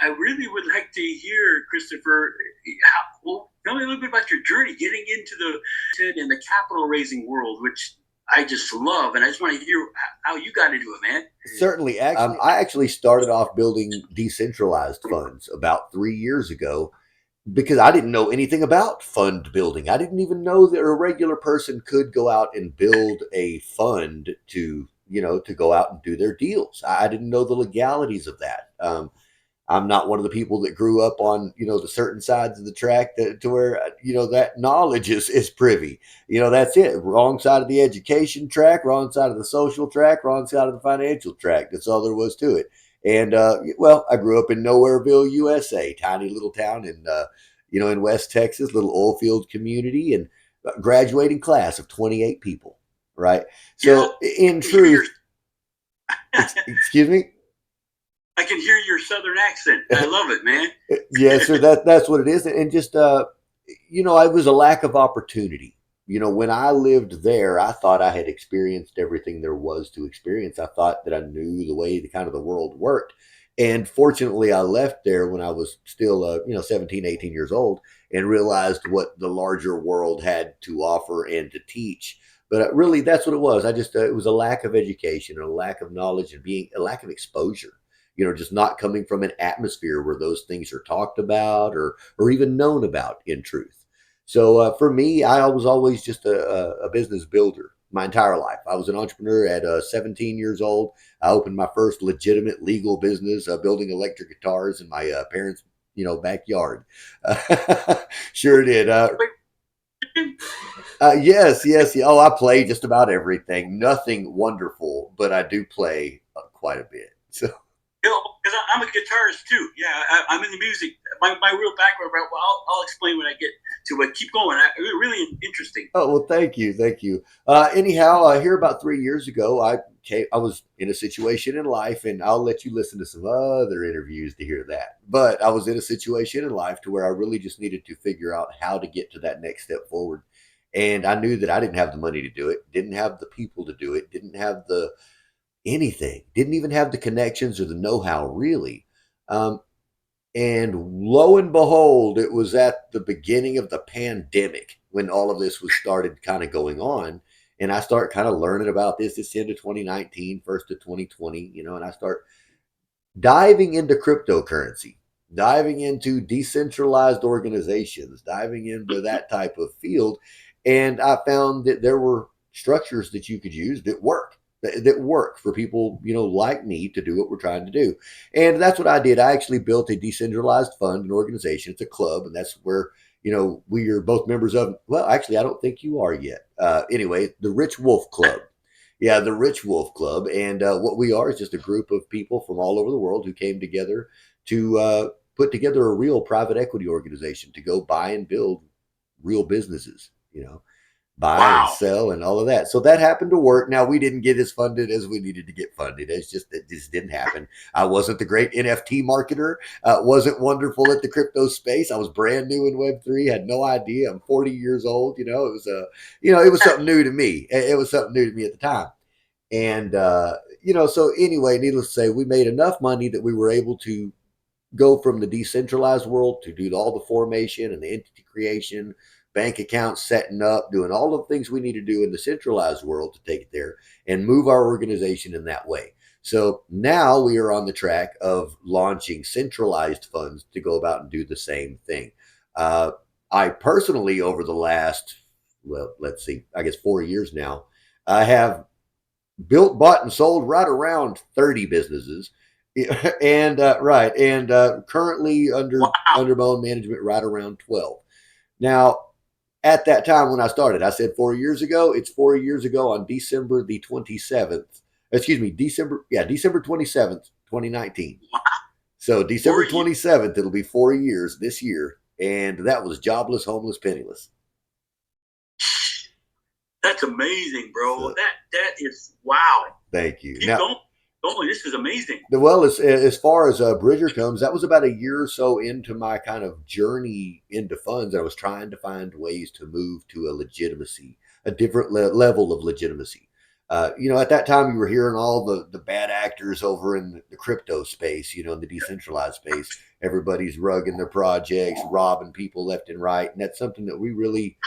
I really would like to hear, Christopher, well, tell me a little bit about your journey getting into the capital raising world, which I just love, and I just want to hear how you got into it, man. Certainly. I actually started off building decentralized funds about 3 years ago because I didn't know anything about fund building. I didn't even know that a regular person could go out and build a fund to go out and do their deals. I didn't know the legalities of that. I'm not one of the people that grew up on the certain sides of the track to where that knowledge is privy. That's it. Wrong side of the education track, wrong side of the social track, wrong side of the financial track. That's all there was to it. And well, I grew up in Nowhereville, USA, tiny little town in West Texas, little oil field community, and graduating class of 28 people. Right. Yeah, So in truth, excuse me. I can hear your southern accent. I love it, man. Yeah, so that's what it is, and just it was a lack of opportunity. When I lived there, I thought I had experienced everything there was to experience. I thought that I knew the way the world worked, and fortunately, I left there when I was still 17, 18 years old, and realized what the larger world had to offer and to teach. But really, that's what it was. I just it was a lack of education, and a lack of knowledge, and being a lack of exposure, just not coming from an atmosphere where those things are talked about or even known about in truth. So for me, I was always just a business builder my entire life. I was an entrepreneur at 17 years old. I opened my first legitimate legal business, building electric guitars in my parents' backyard. Sure did. Yes, yes, yeah. Oh, I play just about everything. Nothing wonderful, but I do play quite a bit. So Because I'm a guitarist too. Yeah, I'm in the music. My real background, well, I'll explain when I get to it. Keep going. Really interesting. oh well, thank you, thank you. Anyhow, here about 3 years ago, I was in a situation in life, and I'll let you listen to some other interviews to hear that. But I was in a situation in life to where I really just needed to figure out how to get to that next step forward. And I knew that I didn't have the money to do it, didn't have the people to do it, didn't have the anything, didn't even have the connections or the know-how really. Um, and lo and behold, it was at the beginning of the pandemic when all of this was started kind of going on. And I start kind of learning about this into 2019, first to 2020, and I start diving into cryptocurrency, diving into decentralized organizations, diving into that type of field. And I found that there were structures that you could use that work for people, like me to do what we're trying to do. And that's what I did. I actually built a decentralized fund, an organization. It's a club, and that's where, we are both members of. Well, actually, I don't think you are yet. Anyway, the Rich Wolf Club. Yeah, the Rich Wolf Club. And what we are is just a group of people from all over the world who came together to put together a real private equity organization to go buy and build real businesses, buy and Wow. sell and all of that. So that happened to work. Now we didn't get as funded as we needed to get funded. It just didn't happen. I wasn't the great NFT marketer. Wasn't wonderful at the crypto space. I was brand new in Web3. Had no idea. I'm 40 years old. It was it was something new to me. It was something new to me at the time. And so anyway, needless to say, we made enough money that we were able to go from the decentralized world to do all the formation and the entity creation, bank accounts setting up, doing all the things we need to do in the centralized world to take it there and move our organization in that way. So now we are on the track of launching centralized funds to go about and do the same thing. I personally, over the last, well, let's see, I guess 4 years now, I have built, bought, and sold right around 30 businesses. And right, and currently Wow. under my own management, right around 12. Now, at that time when I started, I said 4 years ago. It's 4 years ago on December the 27th. Excuse me, December 27th, 2019. Wow. So Four December years. 27th, it'll be 4 years this year, and that was jobless, homeless, penniless. That's amazing, bro. So That is wow. thank you. Keep Now, going. Going. This is amazing. well, as far as Bridger comes, that was about a year or so into my kind of journey into funds. I was trying to find ways to move to a legitimacy, a different level of legitimacy. At that time, you were hearing all the bad actors over in the crypto space, in the decentralized space. Everybody's rugging their projects, robbing people left and right. And that's something that we really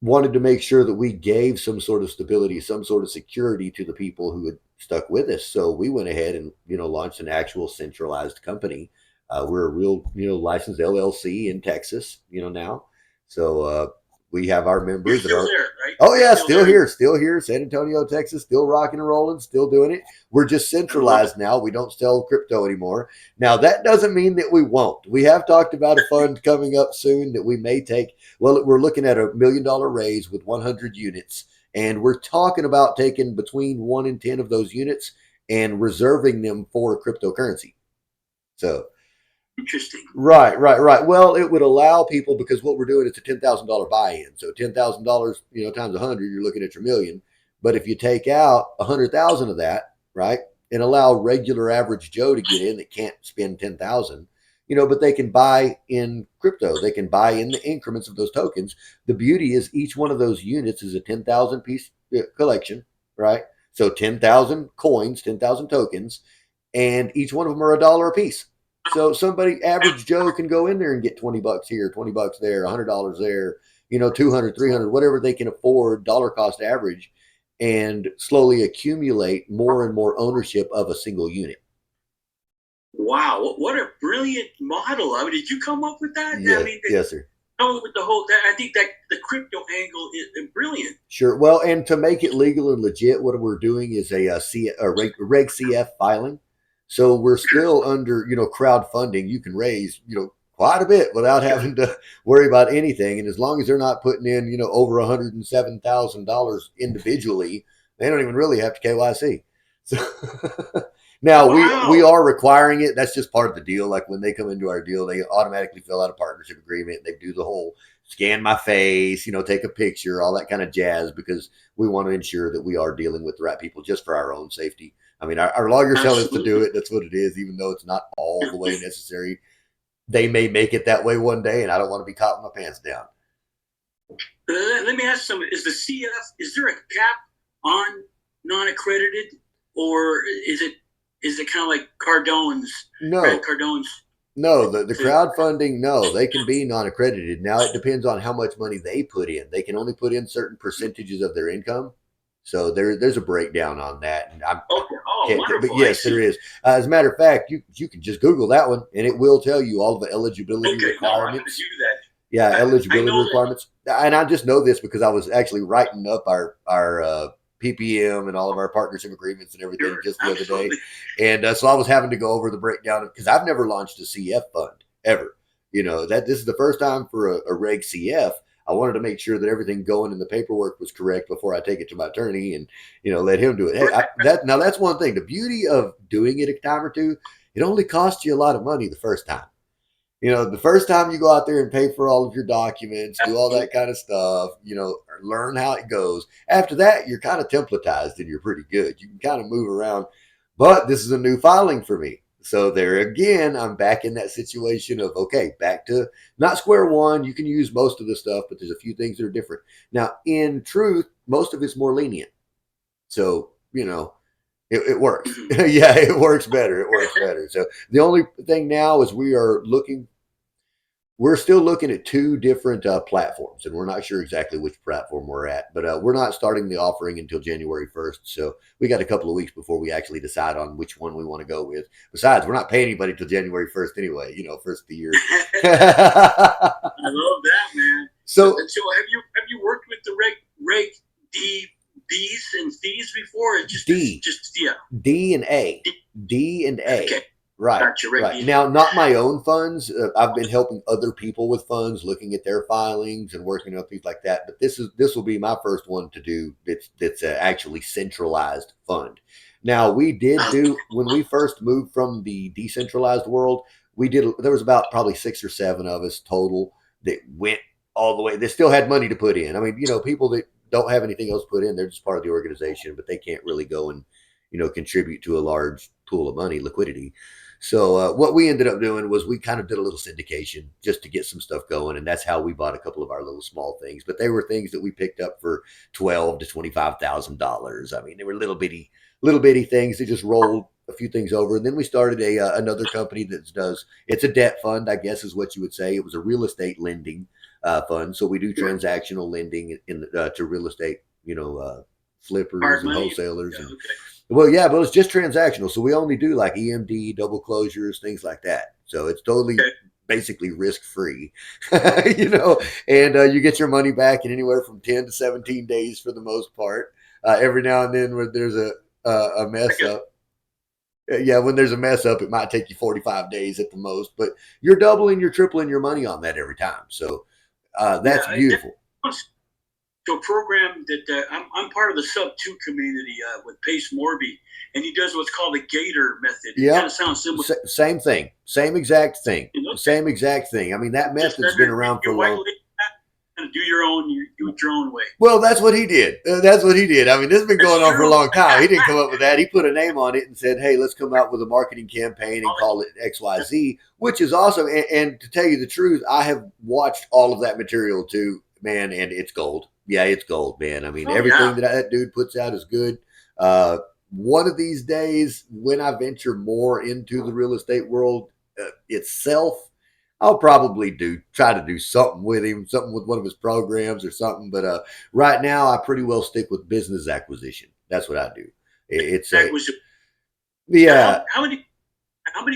wanted to make sure that we gave some sort of stability, some sort of security to the people who had stuck with us. So we went ahead and launched an actual centralized company. We're a real licensed LLC in Texas, now. So we have our You're members that still are. there, right? Oh You're yeah, still there. here, San Antonio, Texas, still rocking and rolling, still doing it. We're just I love centralized now. We don't sell crypto anymore. Now that doesn't mean that we won't. We have talked about a fund coming up soon that we may take. Well, we're looking at $1 million raise with 100 units, and we're talking about taking between 1 and 10 of those units and reserving them for cryptocurrency. So Interesting. Right. Well, it would allow people, because what we're doing is a $10,000 buy-in. So $10,000, times 100, you're looking at your million. But if you take out 100,000 of that, right, and allow regular average Joe to get in that can't spend 10,000, but they can buy in crypto. They can buy in the increments of those tokens. The beauty is each one of those units is a 10,000 piece collection, right? So 10,000 coins, 10,000 tokens, and each one of them are $1 a piece. So somebody, average Joe, can go in there and get $20 here, $20 there, $100 there, 200, 300, whatever they can afford, dollar cost average, and slowly accumulate more and more ownership of a single unit. Wow, what a brilliant model! I mean, did you come up with that? I Yeah, mean, yes, sir. come up with the whole. I think that the crypto angle is brilliant. Sure. Well, and to make it legal and legit, what we're doing is a Reg CF filing. So we're still under, crowdfunding. You can raise, quite a bit without Sure. having to worry about anything. And as long as they're not putting in, over $107,000 individually, they don't even really have to KYC. So now we Wow. are requiring it. That's just part of the deal. Like when they come into our deal, they automatically fill out a partnership agreement. They do the whole scan my face, take a picture, all that kind of jazz, because we want to ensure that we are dealing with the right people just for our own safety. I mean, our lawyers tell us to do Absolutely. it. That's what it is, even though it's not all the way necessary. They may make it that way one day, and I don't want to be caught with my pants down. Let me ask something: is the CF? Is there a cap on non-accredited, or is it kind of like Cardone's, No, Grant Cardone's? no, the crowdfunding, no, they can be non accredited. Now it depends on how much money they put in. They can only put in certain percentages of their income. So there's a breakdown on that, and I Okay. Oh, can't. But wonderful! I yes, there see. is. As a matter of fact, you can just Google that one, and it will tell you all of the eligibility Okay. No, I'm going to requirements. do that. Yeah, I eligibility know that. requirements. And I just know this because I was actually writing up our PPM and all of our partnership agreements and everything Sure. just the other day, Absolutely. and so I was having to go over the breakdown because I've never launched a CF fund ever. That this is the first time for a Reg CF. I wanted to make sure that everything going in the paperwork was correct before I take it to my attorney and let him do it. Hey, Right. that's one thing. The beauty of doing it a time or two, it only costs you a lot of money the first time. The first time you go out there and pay for all of your documents, do all Absolutely. that kind of stuff, learn how it goes. After that, you're kind of templatized and you're pretty good. You can kind of move around. But this is a new filing for me. So there again, I'm back in that situation of, okay, back to not square one. You can use most of the stuff, but there's a few things that are different. Now, in truth, most of it's more lenient. So, it works. Mhm. Yeah, it works better. It works better. So the only thing now is we're still looking at two different platforms, and we're not sure exactly which platform we're at. But we're not starting the offering until January 1st, so we got a couple of weeks before we actually decide on which one we want to go with. Besides, we're not paying anybody till January 1st anyway. First of the year. I love that, man. So, So so have you worked with the reg D B's and C's before? Or just this, D, just yeah. D and A, D, D and A. okay, Right, gotcha. Reg right. D. Now, not my own funds. I've been helping other people with funds, looking at their filings and working on things like that. But this will be my first one to do that's actually centralized fund. Now, we did do when we first moved from the decentralized world. We did. There was about probably 6 or 7 of us total that went all the way. They still had money to put in. I mean, people that don't have anything else put in, they're just part of the organization, but they can't really go and contribute to a large pool of money, liquidity. So what we ended up doing was we kind of did a little syndication just to get some stuff going, and that's how we bought a couple of our little small things. But they were things that we picked up for $12,000 to $25,000. I mean, they were little bitty things that just rolled a few things over, and then we started a another company that does. It's a debt fund, I guess, is what you would say. It was a real estate lending fund, so we do transactional lending to real estate, flippers Hard and money. wholesalers Yeah, and okay. well, yeah, but it's just transactional. So we only do like EMD, double closures, things like that. So it's totally Okay. basically risk free, and you get your money back in anywhere from 10 to 17 days for the most part. Every now and then when there's a I mess guess. up, yeah, when there's a mess up, it might take you 45 days at the most, but you're doubling, you're tripling your money on that every time. So Yeah, that's beautiful. to a program that I'm part of the sub two community with Pace Morby, and he does what's called the Gator method. It kind Yep. of sounds similar. Same thing. Same exact thing. You know, Same exact thing. I mean, that just method's been under around for a your white long. lady, kind of do it your own way. Well, that's what he did. That's what he did. I mean, this has been That's going on for a true. long time. He didn't come up with that. He put a name on it and said, "Hey, let's come out with a marketing campaign and call it XYZ," which is awesome. And to tell you the truth, I have watched all of that material too, man, and it's gold. Yeah, it's gold, man. I mean, Oh yeah. everything that dude puts out is good. Uh, one of these days, when I venture more into the real estate world itself, I'll probably try to do something with him, something with one of his programs or something. But right now, I pretty well stick with business acquisition. That's what I do. It's That a was now. yeah, How many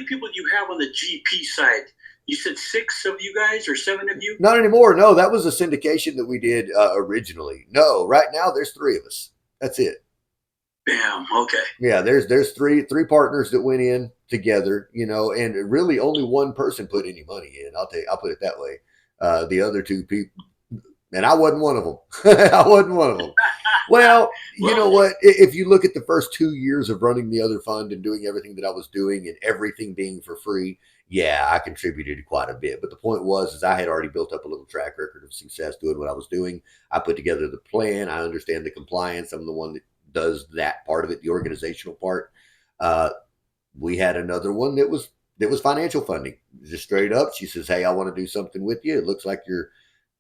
people do you have on the GP side? You said six of you guys or seven of you? not anymore. No, that was a syndication that we did originally. No, right now there's three of us. That's it. Bam. Okay. Yeah, there's three partners that went in together, and really only one person put any money in. I'll put it that way. The other two people, and I wasn't one of them. I wasn't one of them. Well, you Well, know what? If you look at the first 2 years of running the other fund and doing everything that I was doing and everything being for free, yeah, I contributed quite a bit. But the point was, is I had already built up a little track record of success doing what I was doing. I put together the plan. I understand the compliance. I'm the one that does that part of it, the organizational part. Uh, we had another one that was financial funding, just straight up. She says, "Hey, I want to do something with you. It looks like you're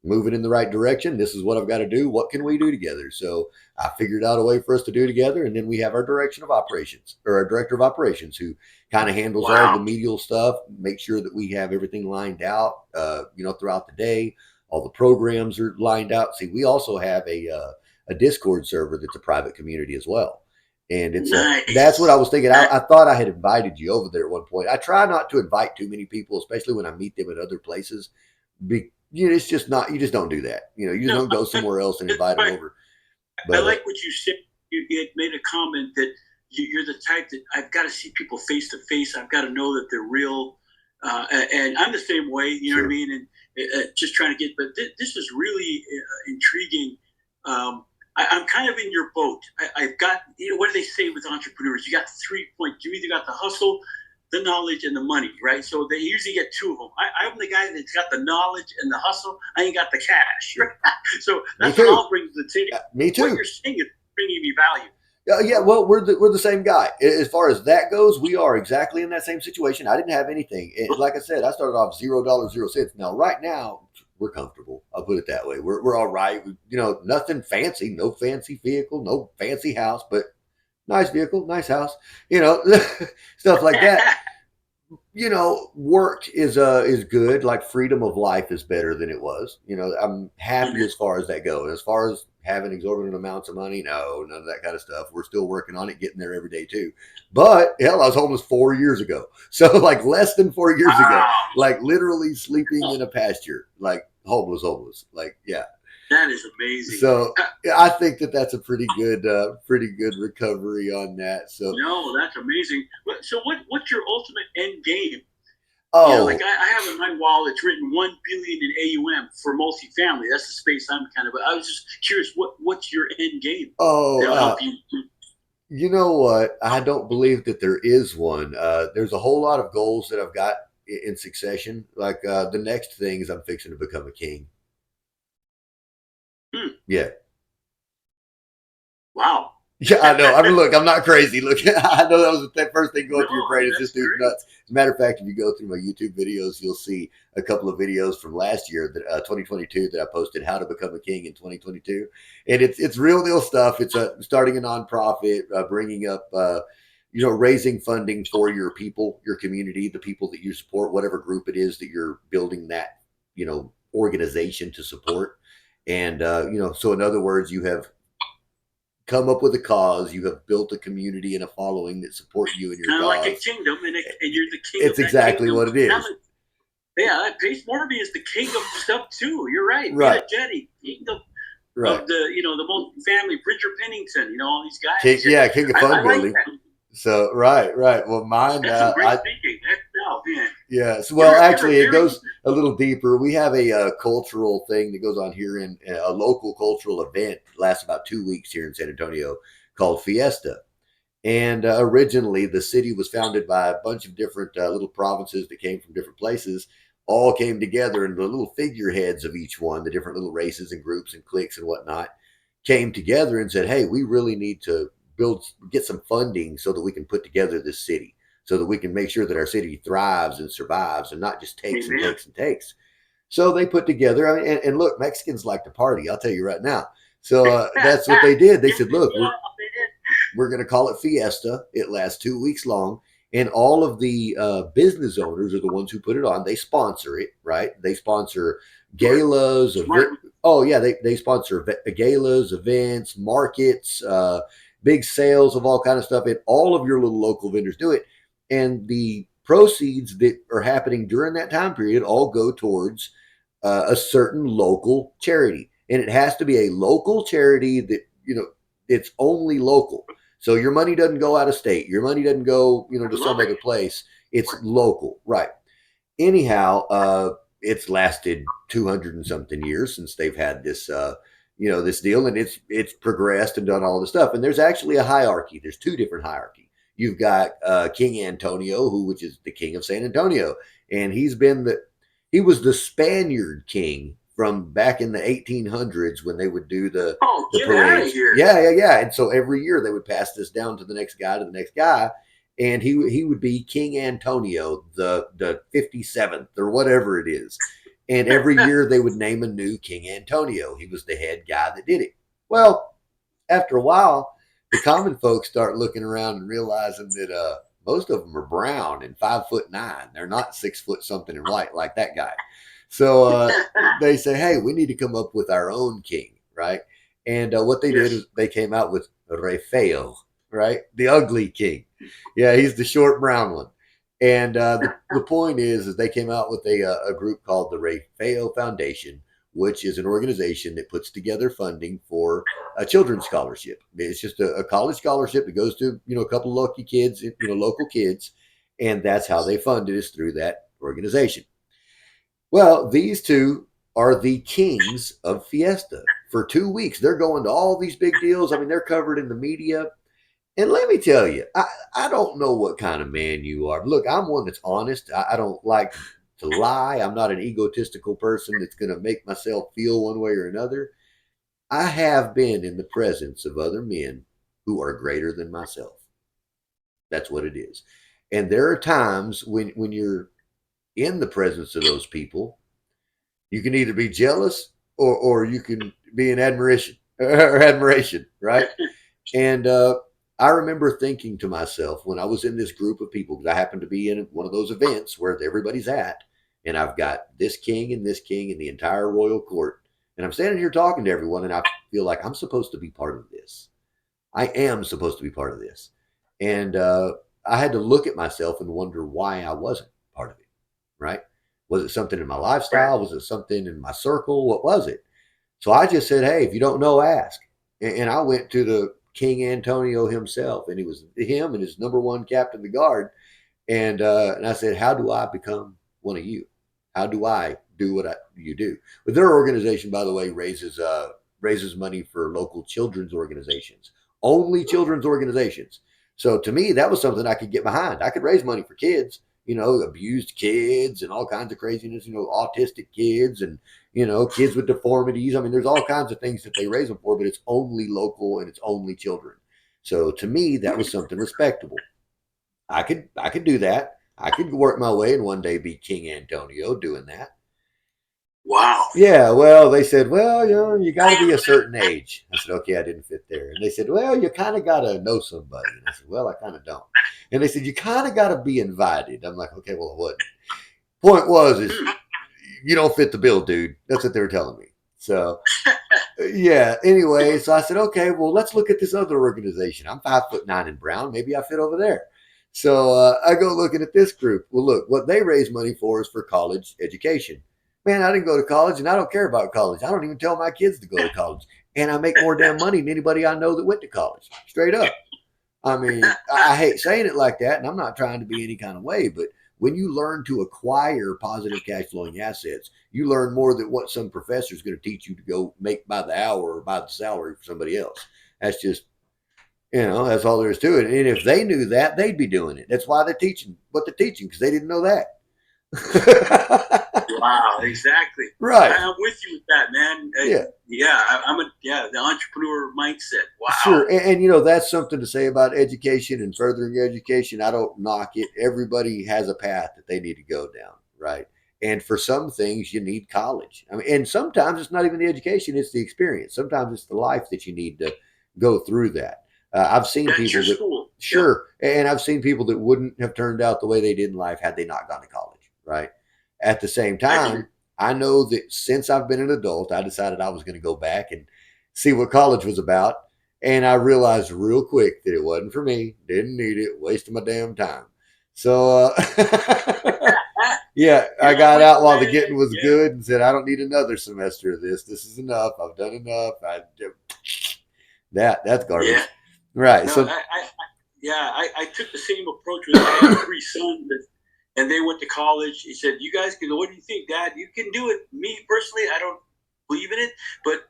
moving in the right direction. This is what I've got to do. What can we do together?" So I figured out a way for us to do together. And then we have our direction of operations or our director of operations who kind of handles all the wow. medial stuff, make sure that we have everything lined out, throughout the day. All the programs are lined out. See, we also have a Discord server that's a private community as well. And that's what I Nice. was thinking. I thought I had invited you over there at one point. I try not to invite too many people, especially when I meet them at other places, it's just not. You just don't do that. You just No, don't go somewhere else and that's invite them right. over. I But like what you said. You had made a comment that you're the type that I've got to see people face to face. I've got to know that they're real. And I'm the same way, you know what I sure, mean? And just trying to get, but this is really intriguing. I'm kind of in your boat. I've got, what do they say with entrepreneurs? You got 3 points. You either got the hustle, the knowledge, and the money, right? So they usually get two of them. I'm the guy that's got the knowledge and the hustle. I ain't got the cash. Right? So me that's what too. I'll bring to the table. Me What too. you're saying is bringing me value. Yeah. Well, we're the same guy. As far as that goes, we are exactly in that same situation. I didn't have anything. Like I said, I started off $0, 0 cents. Now, right now, we're comfortable. I'll put it that way. We're all right. Nothing fancy. No fancy vehicle. No fancy house. But nice vehicle, nice house. You know, stuff like that. Work is good. Like freedom of life is better than it was. I'm happy as far as that goes. As far as having exorbitant amounts of money, no, none of that kind of stuff. We're still working on it, getting there every day too. But hell, I was homeless 4 years ago. So like less than 4 years ago, Wow. like literally sleeping in a pasture, like homeless. Like yeah. That is amazing. So yeah, I think that's a pretty good recovery on that. So No, that's amazing. So what's your ultimate end game? Like oh I have in my wall, it's written 1 billion in AUM for multifamily. That's the space I'm kind of. I was just curious, what's your end game oh that'll help you? You know what? I don't believe that there is one. There's a whole lot of goals that I've got in succession. Like the next thing is I'm fixing to become a king. Hmm, Yeah, wow. Yeah, I know. I mean, look, I'm not crazy. Look, I know that was the first thing going No, through your brain is this that's dude's great. nuts. As a matter of fact, if you go through my YouTube videos, you'll see a couple of videos from last year, that 2022, that I posted, how to become a king in 2022, and it's real deal stuff. It's starting a nonprofit, bringing up, raising funding for your people, your community, the people that you support, whatever group it is that you're building that, organization to support, and so in other words, you have come up with a cause, you have built a community and a following that support you and your Kind of like a cause. kingdom, and you're the king of It's that exactly kingdom. what it And I'm is. a, yeah, Pace Morby is the king of stuff too. You're right. Right. Peter Jetty, king Right. of the multi family, Bridger Pennington, all these King, guys. yeah, King of Fun I like Building. that. So right. Well, mine, That's some great thinking. Oh man. yes. Well, You're a actually, it very goes a little deeper. We have a cultural thing that goes on here, in a local cultural event, lasts about 2 weeks here in San Antonio, called Fiesta. And originally, the city was founded by a bunch of different little provinces that came from different places, all came together, and the little figureheads of each one, the different little races and groups and cliques and whatnot, came together and said, "Hey, we really need to get some funding so that we can put together this city, so that we can make sure that our city thrives and survives, and not just takes and amen. takes and takes." So they put together, I mean, and look, Mexicans like to party. I'll tell you right now. So that's what they did. They said, "Look, we're going to call it Fiesta. It lasts 2 weeks long." And all of the business owners are the ones who put it on. They sponsor it, right? They sponsor Smart, galas, smart. oh yeah, they sponsor galas, events, markets, big sales of all kind of stuff, and all of your little local vendors do it. And the proceeds that are happening during that time period all go towards a certain local charity, and it has to be a local charity that it's only local. So your money doesn't go out of state. Your money doesn't go, I to some love it. other place. It's local, right? Anyhow, it's lasted 200 and something years since they've had this, this deal, and it's progressed and done all this stuff. And there's actually a hierarchy. There's two different hierarchy. You've got King Antonio, which is the king of San Antonio, and he was the Spaniard king from back in the 1800s when they would do Oh, the get out of parades. here. Yeah. And so every year they would pass this down to the next guy, and he would be King Antonio, the 57th or whatever it is. And every year they would name a new King Antonio. He was the head guy that did it. Well, after a while, the common folks start looking around and realizing that most of them are brown and 5'9". They're not 6 foot something and white like that guy. So they say, "Hey, we need to come up with our own king," right? And what they did Yes. is they came out with Rafael, right? The ugly king. Yeah, he's the short brown one. And the point is they came out with a group called the Rafael Foundation, which is an organization that puts together funding for a children's scholarship. It's just a college scholarship that goes to a couple of lucky kids, local kids, and that's how they fund it, is through that organization. Well, these two are the kings of Fiesta. For 2 weeks, they're going to all these big deals. I mean, they're covered in the media. And let me tell you, I don't know what kind of man you are. Look, I'm one that's honest. I don't like to lie. I'm not an egotistical person that's going to make myself feel one way or another. I have been in the presence of other men who are greater than myself. That's what it is. And there are times when you're in the presence of those people, you can either be jealous, or you can be in admiration or admiration, right? And I remember thinking to myself when I was in this group of people, because I happened to be in one of those events where everybody's at, and I've got this king and this king and the entire royal court, and I'm standing here talking to everyone, and I feel like I'm supposed to be part of this. I am supposed to be part of this. And I had to look at myself and wonder why I wasn't part of it, right? Was it something in my lifestyle? Was it something in my circle? What was it? So I just said, "Hey, if you don't know, ask." And I went to the King Antonio himself, and it was him and his number one captain of the guard. And I said, "How do I become one of you? How do I do what you do?" But their organization, by the way, raises money for local children's organizations, only children's organizations. So to me, that was something I could get behind. I could raise money for kids, abused kids and all kinds of craziness, autistic kids and kids with deformities. I mean, there's all kinds of things that they raise them for, but it's only local and it's only children. So to me, that was something respectable. I could do that. I could work my way and one day be King Antonio doing that. Wow. Yeah, well, they said, well, you got to be a certain age. I said, okay, I didn't fit there. And they said, well, you kind of got to know somebody. And I said, well, I kind of don't. And they said, you kind of got to be invited. I'm like, okay, well, what? Point was, is you don't fit the bill, dude. That's what they were telling me. So, yeah. Anyway, so I said, okay, well, let's look at this other organization. I'm 5'9" and brown. Maybe I fit over there. So I go looking at this group. Well, look, what they raise money for is for college education. Man, I didn't go to college, and I don't care about college. I don't even tell my kids to go to college, and I make more damn money than anybody I know that went to college. Straight up. I mean, I hate saying it like that, and I'm not trying to be any kind of way, but when you learn to acquire positive cash flowing assets, you learn more than what some professor is going to teach you to go make by the hour or by the salary for somebody else. That's just, that's all there is to it. And if they knew that, they'd be doing it. That's why they're teaching what they're teaching, because they didn't know that. Wow, exactly. Right. I'm with you with that, man. Yeah, the entrepreneur mindset. Wow. Sure. And that's something to say about education and furthering education. I don't knock it. Everybody has a path that they need to go down, right? And for some things, you need college. I mean, and sometimes it's not even the education, it's the experience. Sometimes it's the life that you need to go through that. I've seen That's people your that, school. sure. And I've seen people that wouldn't have turned out the way they did in life had they not gone to college, right? At the same time, I know that since I've been an adult, I decided I was going to go back and see what college was about. And I realized real quick that it wasn't for me. Didn't need it. Wasted my damn time. So, yeah, I got out while the getting was good and said, I don't need another semester of this. This is enough. I've done enough. That's garbage. Yeah. Right. No, So, I took the same approach with I have 3 sons, and they went to college. He said, "You guys can. What do you think, Dad? You can do it." Me personally, I don't believe in it. But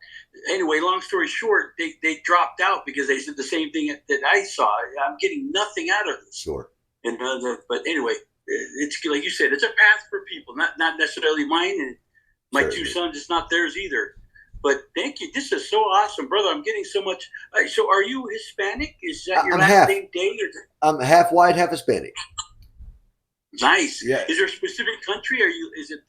anyway, long story short, they dropped out because they said the same thing that I saw. I'm getting nothing out of this. sure. And but anyway, it's like you said, it's a path for people, not necessarily mine, and my Certainly. 2 sons. It's not theirs either. But thank you. This is so awesome, brother. I'm getting so much. So, are you Hispanic? Is that your I'm last half. name, Day? I'm half white, half Hispanic. Nice. Yeah. Is there a specific country? Is it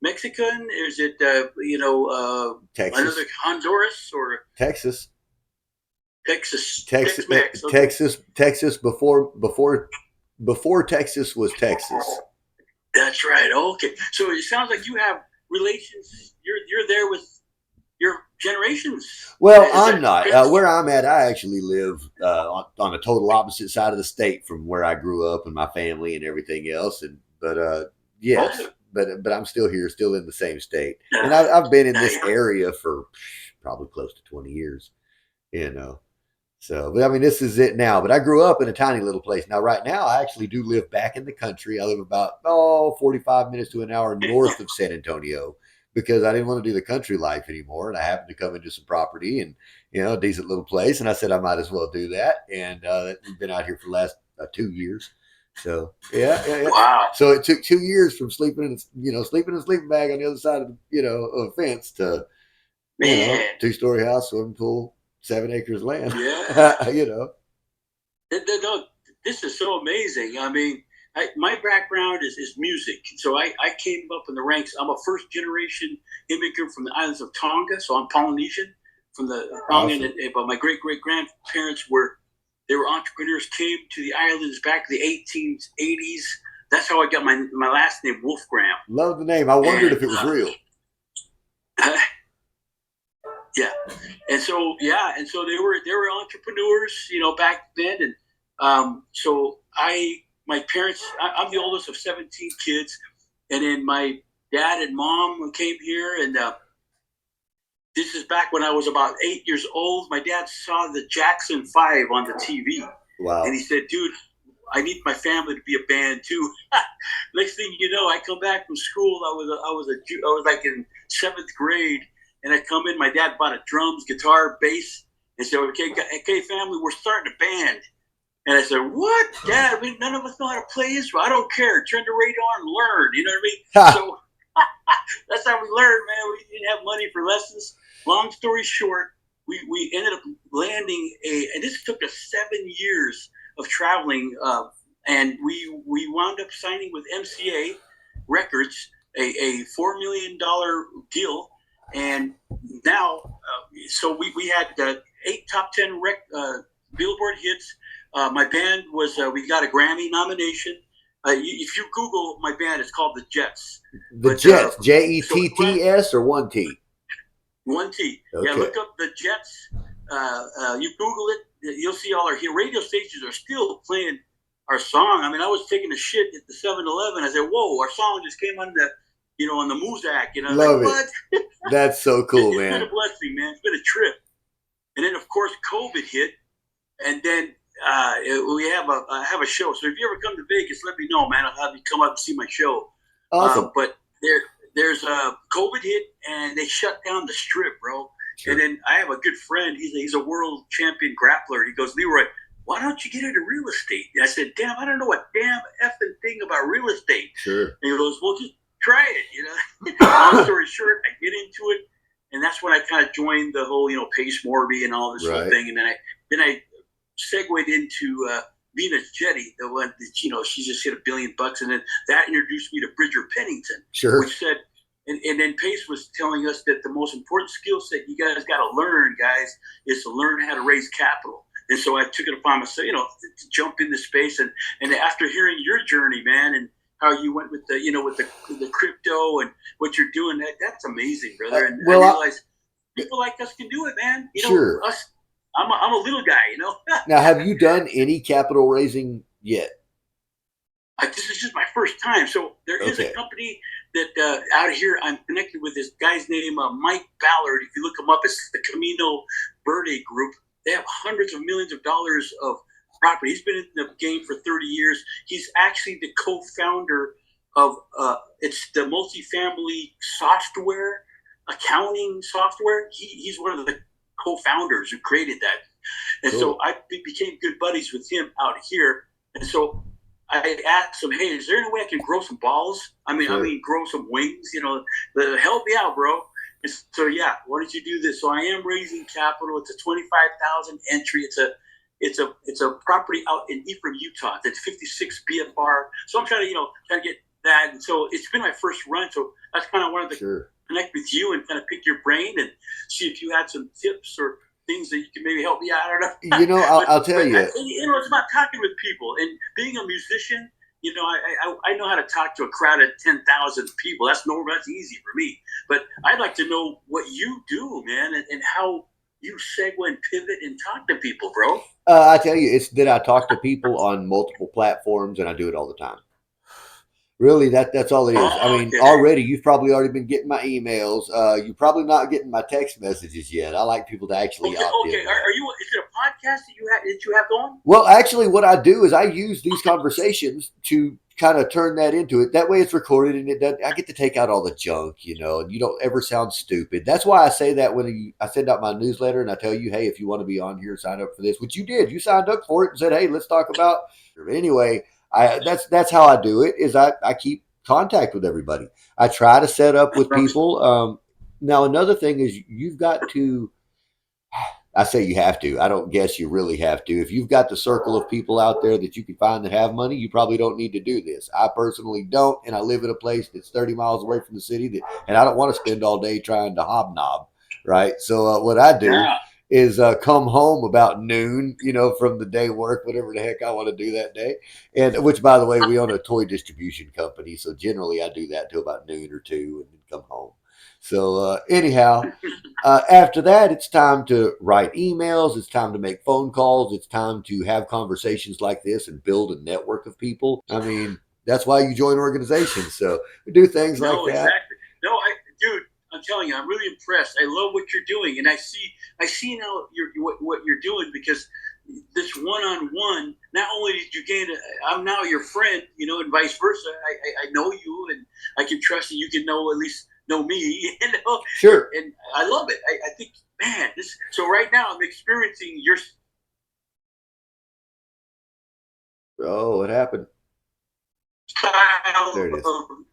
Mexican? Is it Texas. another Honduras or Texas. Texas? Texas. Tex-Mex, okay. Texas before Texas was Texas. That's right. Okay. So it sounds like you have relations. You're there with your generations. Well, I'm not. Where I'm at, I actually live on the total opposite side of the state from where I grew up and my family and everything else. But yes, Okay. but I'm still here, still in the same state, and I've been in this area for probably close to 20 years. So, but I mean, this is it now. But I grew up in a tiny little place. Now, right now, I actually do live back in the country. I live about 45 minutes to an hour north of San Antonio because I didn't want to do the country life anymore. And I happened to come into some property and, a decent little place. And I said, I might as well do that. And we've been out here for the last 2 years. So, yeah. Wow. So it took 2 years from sleeping in a sleeping bag on the other side of, of a fence to, 2-story house, swimming pool, 7 acres of land. Yeah. This is so amazing. I mean, my background is music. So I came up in the ranks. I'm a first generation immigrant from the islands of Tonga. So I'm Polynesian from the Tonga. Awesome. But my great grandparents were entrepreneurs, came to the islands back in the 1880s. That's how I got my last name, Wolfgramm. Love the name. I wondered if it was real. Yeah, and so they were entrepreneurs, back then, and so my parents, I'm the oldest of 17 kids, and then my dad and mom came here, and this is back when I was about 8 years old. My dad saw the Jackson 5 on the TV, wow, and he said, "Dude, I need my family to be a band too." Next thing you know, I come back from school. I was like in 7th grade. And I come in, my dad bought a drums, guitar, bass, and said, okay, family, we're starting a band. And I said, what? Dad, none of us know how to play this. I don't care. Turn the radio on and learn. You know what I mean? So that's how we learned, man. We didn't have money for lessons. Long story short, we ended up landing and this took us 7 years of traveling, and we wound up signing with MCA Records, a $4 million deal, and now, so we had 8 top 10 Billboard hits. My band was we got a Grammy nomination. If you Google my band, it's called the Jets. The Jets, Jetts, or one T? One T. Okay. Yeah, look up the Jets. You Google it, you'll see all our radio stations are still playing our song. I mean, I was taking a shit at the 7-Eleven. I said, "Whoa, our song just came on on the Muzak." Love like, it. What? That's so cool, it's man. It's been a blessing, man. It's been a trip. And then, of course, COVID hit, and then we have a show. So if you ever come to Vegas, let me know, man. I'll have you come up and see my show. Awesome. But there's COVID hit, and they shut down the Strip, bro. Sure. And then I have a good friend. He's a world champion grappler. He goes, "Leroy, why don't you get into real estate?" And I said, "Damn, I don't know a damn effing thing about real estate." Sure. And he goes, "Well, just try it." Long story short, I get into it, and that's when I kind of joined the whole, Pace Morby and all this whole thing. And then I segued into Venus Jetty, the one that, she just hit $1 billion, and then that introduced me to Bridger Pennington, sure, which said, and then Pace was telling us that the most important skill set you guys got to learn, guys, is to learn how to raise capital. And so I took it upon myself, to jump into space, and after hearing your journey, man, and how you went with the crypto and what you're doing, that's amazing, brother. And I realized people like us can do it, man. Sure. Us. I'm a little guy, Now, have you done any capital raising yet? This is just my first time. So there is a company that out here I'm connected with. This guy's name, Mike Ballard. If you look him up, it's the Camino Verde Group. They have hundreds of millions of dollars of property. He's been in the game for 30 years. He's actually the co-founder of it's the multifamily software, accounting software. He's one of the co-founders who created that. And so I became good buddies with him out here. And so I asked him, "Hey, is there any way I can grow some balls? I mean, grow some wings, help me out, bro." And so, yeah, why don't you do this? So I am raising capital. It's a 25,000 entry. It's a property out in Ephraim, Utah. That's 56 BFR. So I'm trying to get that. And so it's been my first run. So that's kind of wanted to connect with you and kind of pick your brain and see if you had some tips or things that you can maybe help me out. I don't know. I'll tell you. It's about talking with people and being a musician. I know how to talk to a crowd of 10,000 people. That's easy for me. But I'd like to know what you do, man, and how you segue and pivot and talk to people, bro. I tell you, it's that I talk to people on multiple platforms, and I do it all the time. Really, that's all it is. I mean, already you've probably already been getting my emails. You're probably not getting my text messages yet. I like people to actually opt in. Okay, are you? Is it a podcast that you have going? Well, actually, what I do is I use these conversations to kind of turn that into it. That way, it's recorded, and I get to take out all the junk, and you don't ever sound stupid. That's why I say that when I send out my newsletter and I tell you, "Hey, if you want to be on here, sign up for this," which you did. You signed up for it and said, "Hey, let's talk about." Anyway. That's how I do it. Is I keep contact with everybody. I try to set up with people. Now another thing is you've got to. I say you have to. I don't guess you really have to. If you've got the circle of people out there that you can find that have money, you probably don't need to do this. I personally don't, and I live in a place that's 30 miles away from the city, and I don't want to spend all day trying to hobnob. Right. So what I do. Yeah. Is come home about noon, from the day work, whatever the heck I want to do that day. And which, by the way, we own a toy distribution company. So generally I do that till about noon or 2 and then come home. So anyhow, after that, it's time to write emails. It's time to make phone calls. It's time to have conversations like this and build a network of people. I mean, that's why you join organizations. So we do things like that. Exactly. Dude, I'm telling you, I'm really impressed. I love what you're doing, and I see now what you're doing, because this one-on-one. Not only did you gain, I'm now your friend, and vice versa. I know you, and I can trust that you can at least know me. Sure. And I love it. I think, man, this. So right now, I'm experiencing your. Oh, what happened? Style of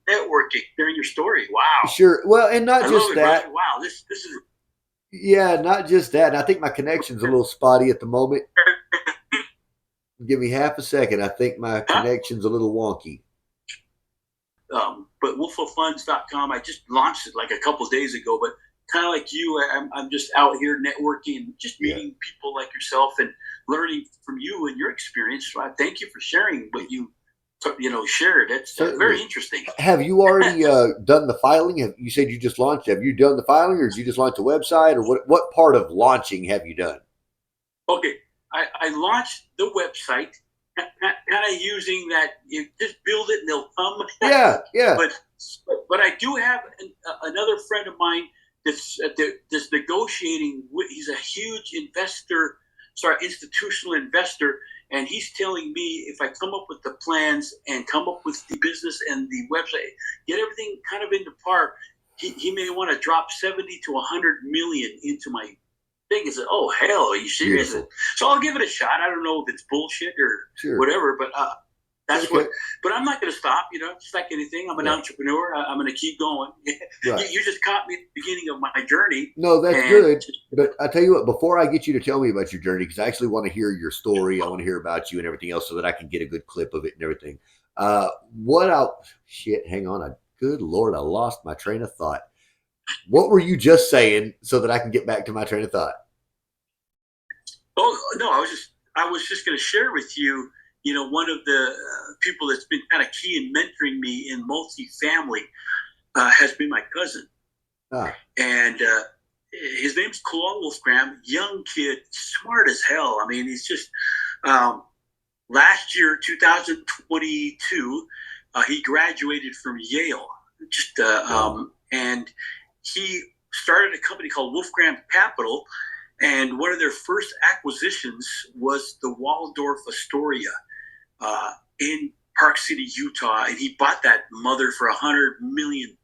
networking during your story. Wow. Sure. Well, and not just that. Wow. This is. Yeah, not just that. And I think my connection's a little spotty at the moment. Give me half a second. I think my Huh? connection's a little wonky. But wolfoffunds.com, I just launched it like a couple of days ago. But kind of like you, I'm just out here networking, just Yeah. meeting people like yourself and learning from you and your experience. So I thank you for sharing what you shared. That's very Certainly. interesting. Have you already done the filing? You said you just launched. Have you done the filing, or did you just launch a website, or what part of launching have you done? Okay, I launched the website, kind of using that. You just build it and they'll come. Yeah, yeah. but but I do have another friend of mine that's negotiating. He's a huge investor, sorry, institutional investor, and he's telling me if I come up with the plans and come up with the business and the website, get everything kind of into par, he may want to drop 70 to 100 million into my thing. Is oh hell, are you serious? Beautiful. So I'll give it a shot. I don't know if it's bullshit or Sure. whatever, but that's Okay. what. But I'm not going to stop. Just like anything, I'm an entrepreneur. I'm going to keep going. Right. You just caught me at the beginning of my journey. No, that's And good. But I tell you what, before I get you to tell me about your journey, because I actually want to hear your story, I want to hear about you and everything else, so that I can get a good clip of it and everything. What out? Shit, hang on. Good Lord, I lost my train of thought. What were you just saying, so that I can get back to my train of thought? oh no, I was just going to share with you. One of the people that's been kind of key in mentoring me in multifamily has been my cousin. Ah, And his name's Claude Wolfgramm, young kid, smart as hell. I mean, he's just um, last year, 2022, he graduated from Yale. Just wow. and he started a company called Wolfgramm Capital, and one of their first acquisitions was the Waldorf Astoria in Park City, Utah, and he bought that mother for $100 million.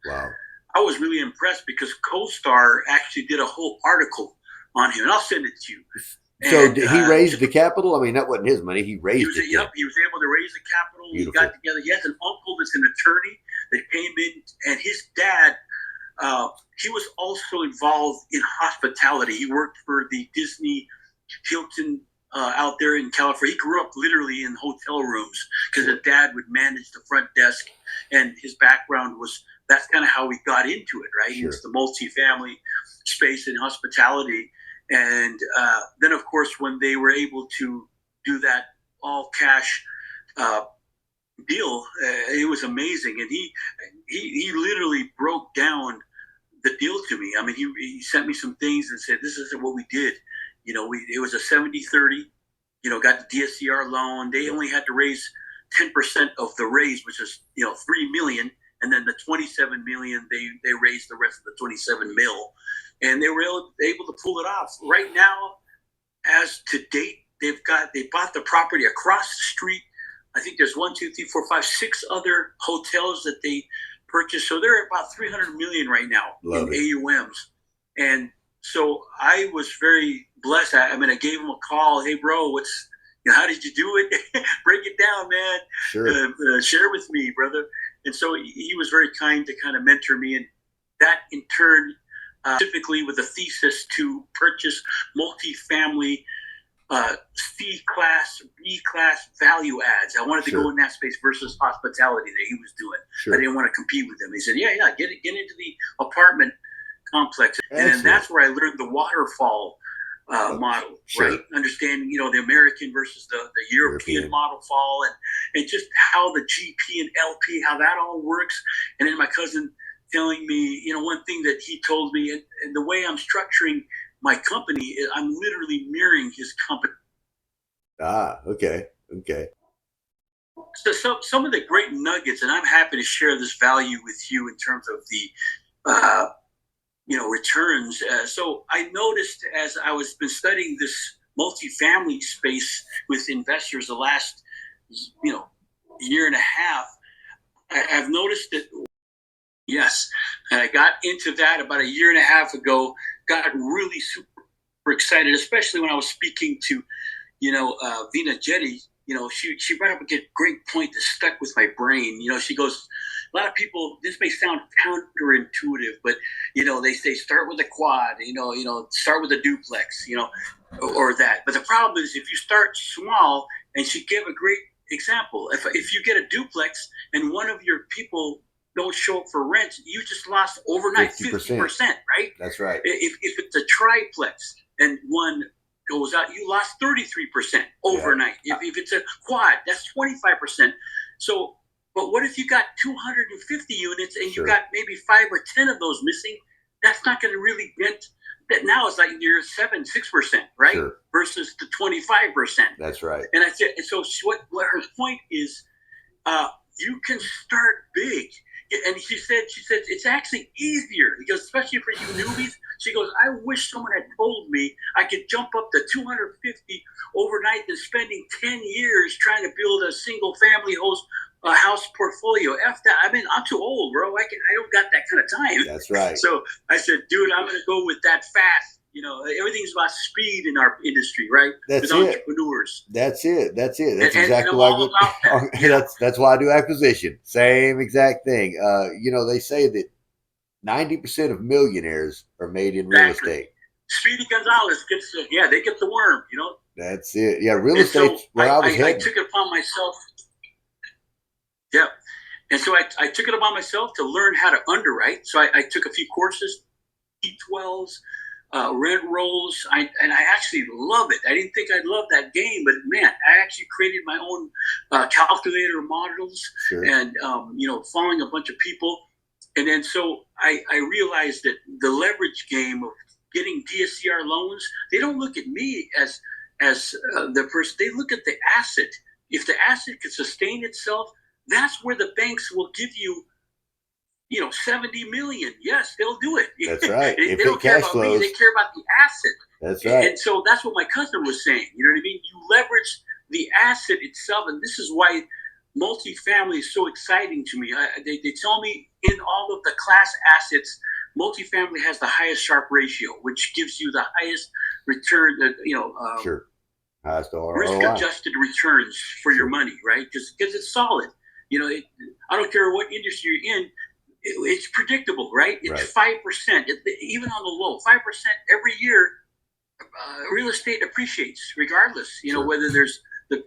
Wow. I was really impressed because CoStar actually did a whole article on him, and I'll send it to you. So And did he raise the capital? I mean, that wasn't his money. He raised it. yep, he was able to raise the capital. Beautiful. He got together. He has an uncle that's an attorney that came in, and his dad, he was also involved in hospitality. He worked for the Disney Hilton out there in California. He grew up literally in hotel rooms because his dad would manage the front desk, and his background was that's kind of how he got into it, right? Sure. It's the multifamily space in hospitality. And then, of course, when they were able to do that all cash deal, it was amazing. And he literally broke down the deal to me. I mean, he sent me some things and said, this is what we did. It was a 70-30, got the DSCR loan. They only had to raise 10% of the raise, which is, 3 million. And then the 27 million, they raised the rest of the 27 mil. And they were able to pull it off. Right now, as to date, they bought the property across the street. I think there's 1, 2, 3, 4, 5, 6 other hotels that they purchased. So they're about 300 million right now in AUMs. And so I was very blessed. I gave him a call. Hey, bro, how did you do it? Break it down, man. Sure. Share with me, brother. And so he was very kind to kind of mentor me. And that in turn, specifically with a thesis to purchase multifamily C class, B class value adds. I wanted to go in that space versus hospitality that he was doing. Sure. I didn't want to compete with him. He said, yeah, get into the apartment complex. Excellent. And then that's where I learned the waterfall model, right? Understanding, the American versus the European model fall and just how the GP and LP, how that all works. And then my cousin telling me, one thing that he told me, and the way I'm structuring my company, I'm literally mirroring his company. Ah, okay. So some of the great nuggets, and I'm happy to share this value with you in terms of the returns. So I noticed as I was been studying this multifamily space with investors the last year and a half, I've noticed that. Yes, and I got into that about a year and a half ago. Got really super excited, especially when I was speaking to, Vina Jetty. She brought up a great point that stuck with my brain. She goes, a lot of people, this may sound counterintuitive, but they say start with a quad, start with a duplex, or that. But the problem is if you start small, and she gave a great example. If you get a duplex and one of your people don't show up for rent, you just lost overnight 50%, right? That's right. If it's a triplex and one goes out, you lost 33% overnight. Yeah. If it's a quad, that's 25%. So, but what if you got 250 units and you got maybe 5 or 10 of those missing? That's not going to really get that. Now it's like you're 6%, right? Sure. Versus the 25%. That's right. And I said, so what her point is, you can start big. And she said it's actually easier because especially for you newbies. She goes, I wish someone had told me I could jump up to 250 overnight than spending 10 years trying to build a single family house portfolio. F that. I mean, I'm too old, bro. I don't got that kind of time. That's right. So I said, dude, I'm going to go with that fast. Everything's about speed in our industry, right? That's with entrepreneurs. That's it. That's exactly why that's why I do acquisition. Same exact thing. They say that 90% of millionaires are made in real estate. Speedy Gonzalez they get the worm, That's it. Yeah, real estate. So I took it upon myself. Yeah. And so I took it upon myself to learn how to underwrite. So I took a few courses, T12s, rent rolls, and I actually love it. I didn't think I'd love that game, but man, I actually created my own calculator models, sure. And following a bunch of people, and then so I realized that the leverage game of getting DSCR loans, they don't look at me as the person. They look at the asset. If the asset can sustain itself, that's where the banks will give you. 70 million. Yes, they'll do it. That's right. they don't care about me. They care about the asset. That's right. And so that's what my cousin was saying. You know what I mean? You leverage the asset itself. And this is why multifamily is so exciting to me. They tell me in all of the class assets, multifamily has the highest Sharpe ratio, which gives you the highest return, sure. Highest risk-adjusted returns for your money, right? Because it's solid. I don't care what industry you're in. It's predictable, right? It's 5%, even on the low, 5% every year. Real estate appreciates, regardless. Sure. Whether there's the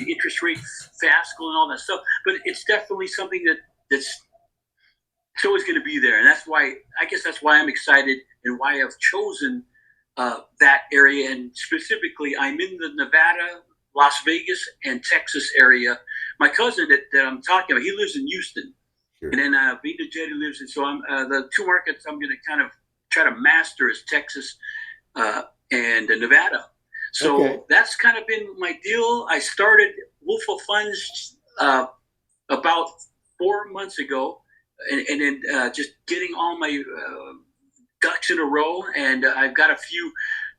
interest rate fiasco and all that stuff. But it's definitely something that's always going to be there, and that's why I'm excited and why I've chosen that area. And specifically, I'm in the Nevada, Las Vegas, and Texas area. My cousin that I'm talking about, he lives in Houston. Sure. And then Vita Jetty lives in, so I'm the two markets I'm going to kind of try to master is Texas and Nevada. So that's kind of been my deal. I started Wolf of Funds about 4 months ago, and then just getting all my ducks in a row. And I've got a few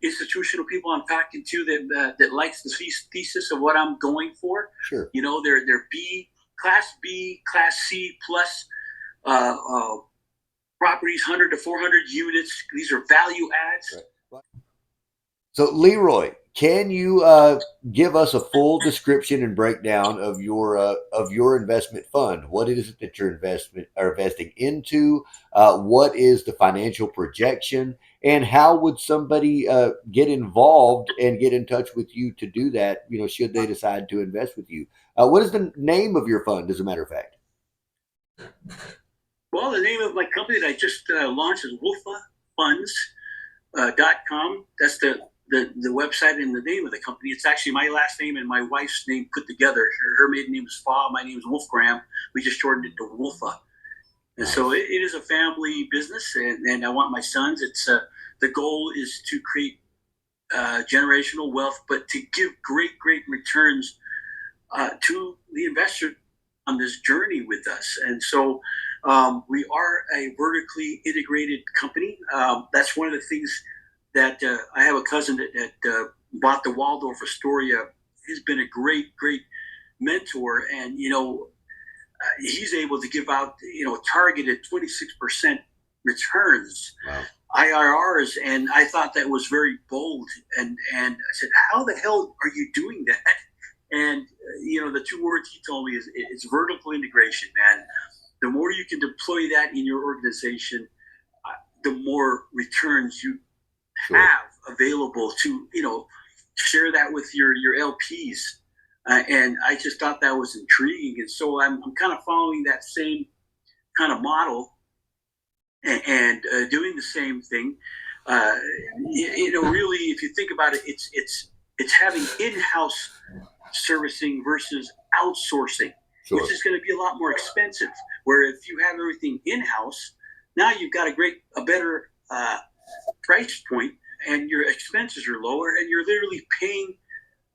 institutional people I'm talking to that likes the thesis of what I'm going for. Sure. They're Class B, Class C plus properties, 100 to 400 units. These are value adds. Right. So, Leroy, can you give us a full description and breakdown of your investment fund? What is it that you're investing into? What is the financial projection? And how would somebody get involved and get in touch with you to do that? Should they decide to invest with you? What is the name of your fund, as a matter of fact? Well, the name of my company that I just launched is wolfafunds.com. That's the website and the name of the company. It's actually my last name and my wife's name put together. Her maiden name is Fa. My name is Wolfgramm. We just shortened it to Wolfa. And so it is a family business, and I want my sons. It's the goal is to create generational wealth, but to give great returns to the investor on this journey with us. And so we are a vertically integrated company. That's one of the things that I have a cousin that bought the Waldorf Astoria. He's been a great mentor, and he's able to give out targeted 26% returns. Wow. IRRs, and I thought that was very bold. And I said, how the hell are you doing that? And the two words he told me is it's vertical integration, man. the more you can deploy that in your organization, the more returns you Sure. have available to, share that with your LPs. And I just thought that was intriguing. And so I'm kind of following that same kind of model and doing the same thing. Uh, really, if you think about it, it's having in-house servicing versus outsourcing, which Sure. is going to be a lot more expensive. Where if you have everything in-house, now you've got a better price point, and your expenses are lower, and you're literally paying,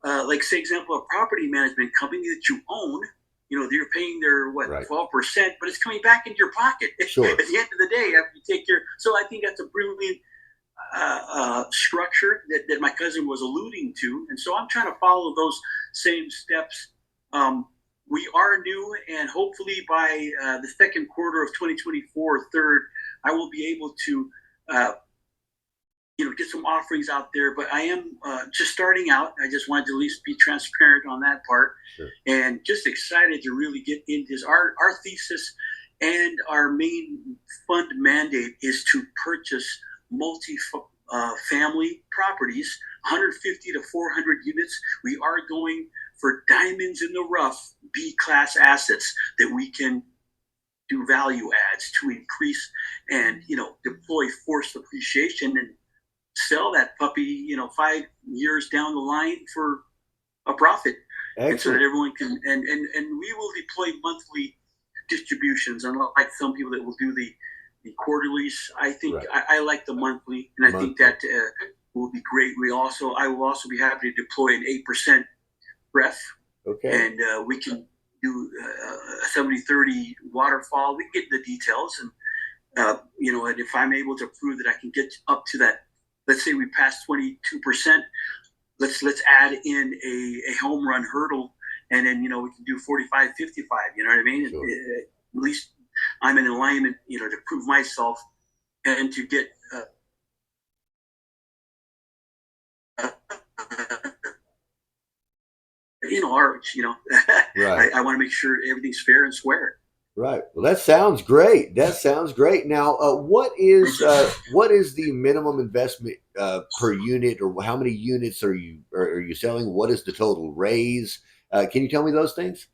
like say example, a property management company that you own. You're paying their what Right. 12%, but it's coming back into your pocket Sure. at the end of the day after you take care. So I think that's a brilliant structure that my cousin was alluding to, and so I'm trying to follow those same steps. We are new, and hopefully by the second quarter of 2024, third, I will be able to uh, get some offerings out there. But I am just starting out. I just wanted to at least be transparent on that part, Sure. and just excited to really get into this. Our thesis and our main fund mandate is to purchase multi-family properties, 150 to 400 units. We are going for diamonds in the rough, B-class assets that we can do value adds to increase and deploy forced appreciation and sell that puppy 5 years down the line for a profit. Excellent. And so that everyone can and we will deploy monthly distributions, unlike some people that will do the quarterlies. I think right. I like the monthly, and I think that will be great. I will also be happy to deploy an 8% ref, okay, and we can do a 70-30 waterfall. We can get the details, and and if I'm able to prove that I can get up to that, let's say we pass 22%, let's add in a home run hurdle, and then we can do 45-55. You know what I mean? Sure. At least I'm in alignment, to prove myself and to get arch. Right. I want to make sure everything's fair and square. Right. Well, that sounds great. That sounds great. Now, what is the minimum investment per unit, or how many units are you selling? What is the total raise? Can you tell me those things?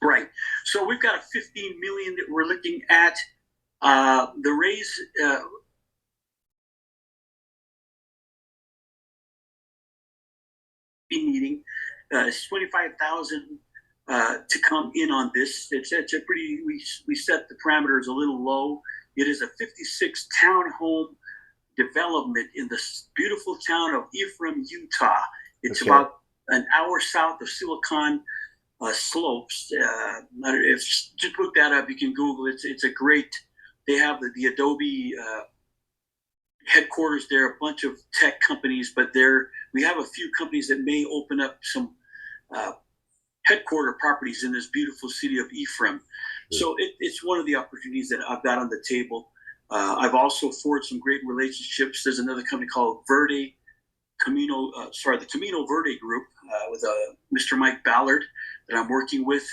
Right. So we've got a 15 million that we're looking at. The raise. Meeting. It's 25,000 to come in on this. It's a pretty. We set the parameters a little low. It is a 56 townhome development in the beautiful town of Wolfgramm, Utah. It's okay. About an hour south of Silicon Slopes. Just look that up. You can Google it. It's a great. They have the Adobe headquarters there, a bunch of tech companies, but we have a few companies that may open up some headquarter properties in this beautiful city of Wolfgramm. So it's one of the opportunities that I've got on the table. I've also forged some great relationships. There's another company called the Camino Verde Group with Mr. Mike Ballard that I'm working with.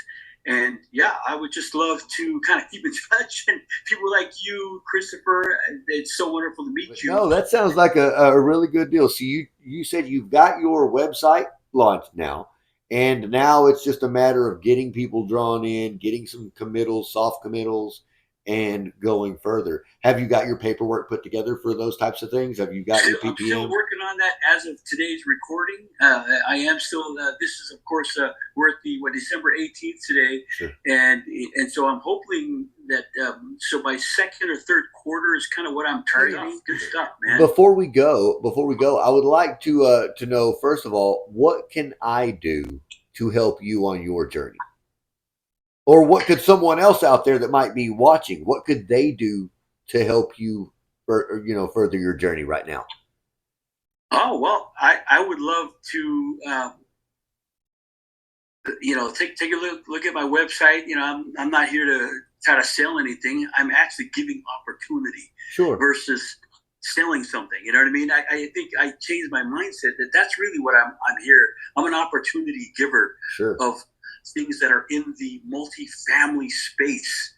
And yeah, I would just love to kind of keep in touch. And people like you, Christopher, it's so wonderful to meet you. No, that sounds like a really good deal. So you said you've got your website launched now, and now it's just a matter of getting people drawn in, getting some committals, soft committals, and going further. Have you got your paperwork put together for those types of things? Have you got your PPM? I'm still working on that as of today's recording. I am still. This is, of course, we're at the December 18th today, sure. and so I'm hoping that so by second or third quarter is kind of what I'm targeting. Good stuff, man. Before we go, I would like to know, first of all, what can I do to help you on your journey? Or what could someone else out there that might be watching, what could they do to help you, further your journey right now? Oh, well, I would love to, take a look at my website. I'm not here to try to sell anything. I'm actually giving opportunity, sure, versus selling something. You know what I mean? I think I changed my mindset that's really what I'm here. I'm an opportunity giver, sure, of things that are in the multifamily space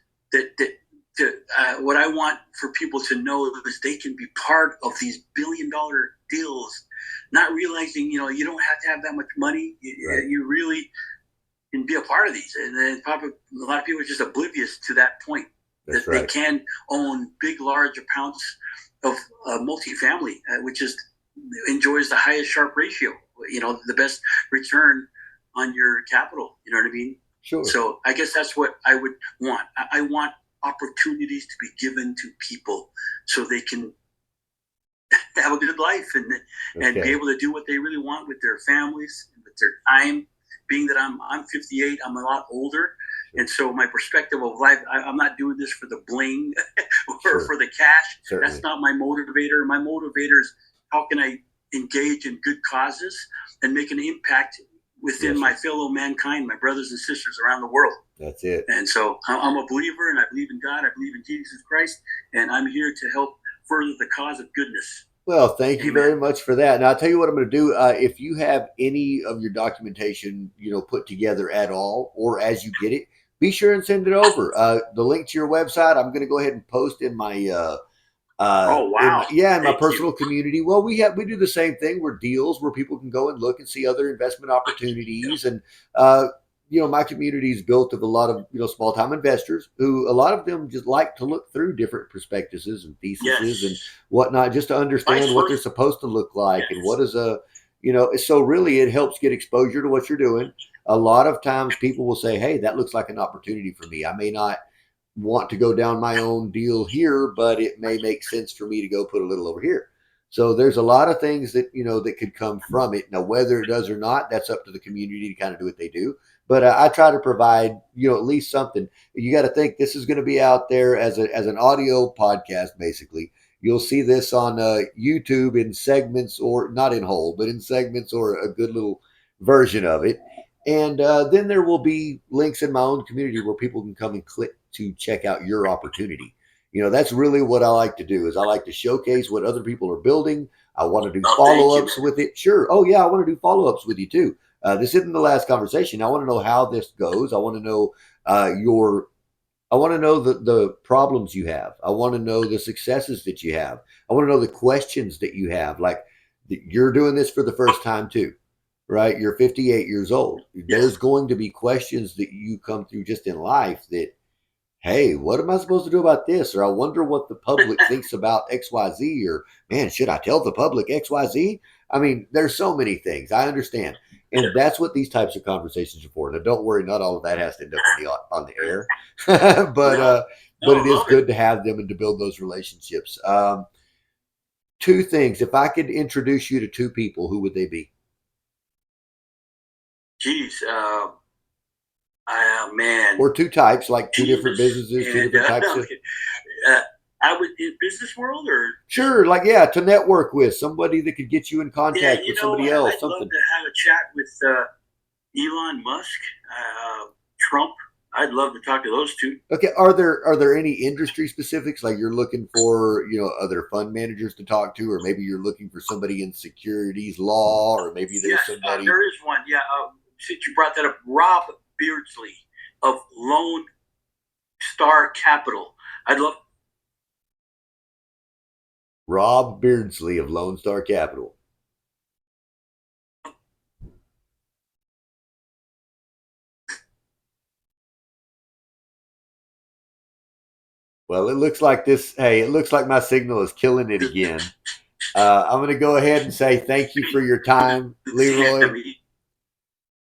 what I want for people to know is they can be part of these billion-dollar deals, not realizing, you don't have to have that much money. Right. You really can be a part of these. And then probably a lot of people are just oblivious to that point. That's that right. They can own big, large amounts of multifamily, which just enjoys the highest Sharpe ratio, the best return on your capital. You know what I mean? Sure. So I guess that's what I would want. I want opportunities to be given to people so they can have a good life and be able to do what they really want with their families, with their time. Being that I'm 58, I'm a lot older, and so my perspective of life, I'm not doing this for the bling or for the cash. Certainly. That's not my motivator. My motivator is how can I engage in good causes and make an impact within my fellow mankind, my brothers and sisters around the world. That's it. And so I'm a believer, and I believe in God. I believe in Jesus Christ, and I'm here to help further the cause of goodness. Well, thank you very much for that. Now, I'll tell you what I'm going to do. If you have any of your documentation, put together at all, or as you get it, be sure and send it over. The link to your website, I'm going to go ahead and post in my oh wow! In my personal community. Well, we do the same thing. We're deals where people can go and look and see other investment opportunities, and my community is built of a lot of small time investors who a lot of them just like to look through different prospectuses and theses and whatnot just to understand what they're supposed to look like and what is so really it helps get exposure to what you're doing. A lot of times people will say, hey, that looks like an opportunity for me. I may not want to go down my own deal here, but it may make sense for me to go put a little over here. So there's a lot of things that that could come from it. Now, whether it does or not, that's up to the community to kind of do what they do. But I try to provide at least something. You got to think this is going to be out there as an audio podcast. Basically, you'll see this on YouTube in segments, or not in whole, but in segments, or a good little version of it. And then there will be links in my own community where people can come and click to check out your opportunity. That's really what I like to do is I like to showcase what other people are building. I want to do follow-ups with it. Sure. Oh yeah, I want to do follow-ups with you too. This isn't the last conversation. I want to know how this goes. I want to know I want to know the problems you have. I want to know the successes that you have. I want to know the questions that you have. Like you're doing this for the first time too, right? You're 58 years old. There's going to be questions that you come through just in life that, hey, what am I supposed to do about this? Or I wonder what the public thinks about XYZ, or man, should I tell the public XYZ? I mean, there's so many things. I understand. And that's what these types of conversations are for. Now, don't worry, not all of that has to end up on the air. but it is good to have them and to build those relationships. Two things. If I could introduce you to two people, who would they be? Geez, man. Or two types, like two different businesses, two different types of. I would in business world, or sure, like to network with somebody that could get you in contact with somebody else. I'd love to have a chat with Elon Musk, Trump. I'd love to talk to those two. Okay, are there any industry specifics, like you're looking for other fund managers to talk to, or maybe you're looking for somebody in securities law, or maybe there's somebody. There is one. Yeah, since you brought that up, Rob Beardsley of Lone Star Capital. I'd love. Rob Beardsley of Lone Star Capital. Well, it looks like this. Hey, it looks like my signal is killing it again. I'm going to go ahead and say thank you for your time, Leroy.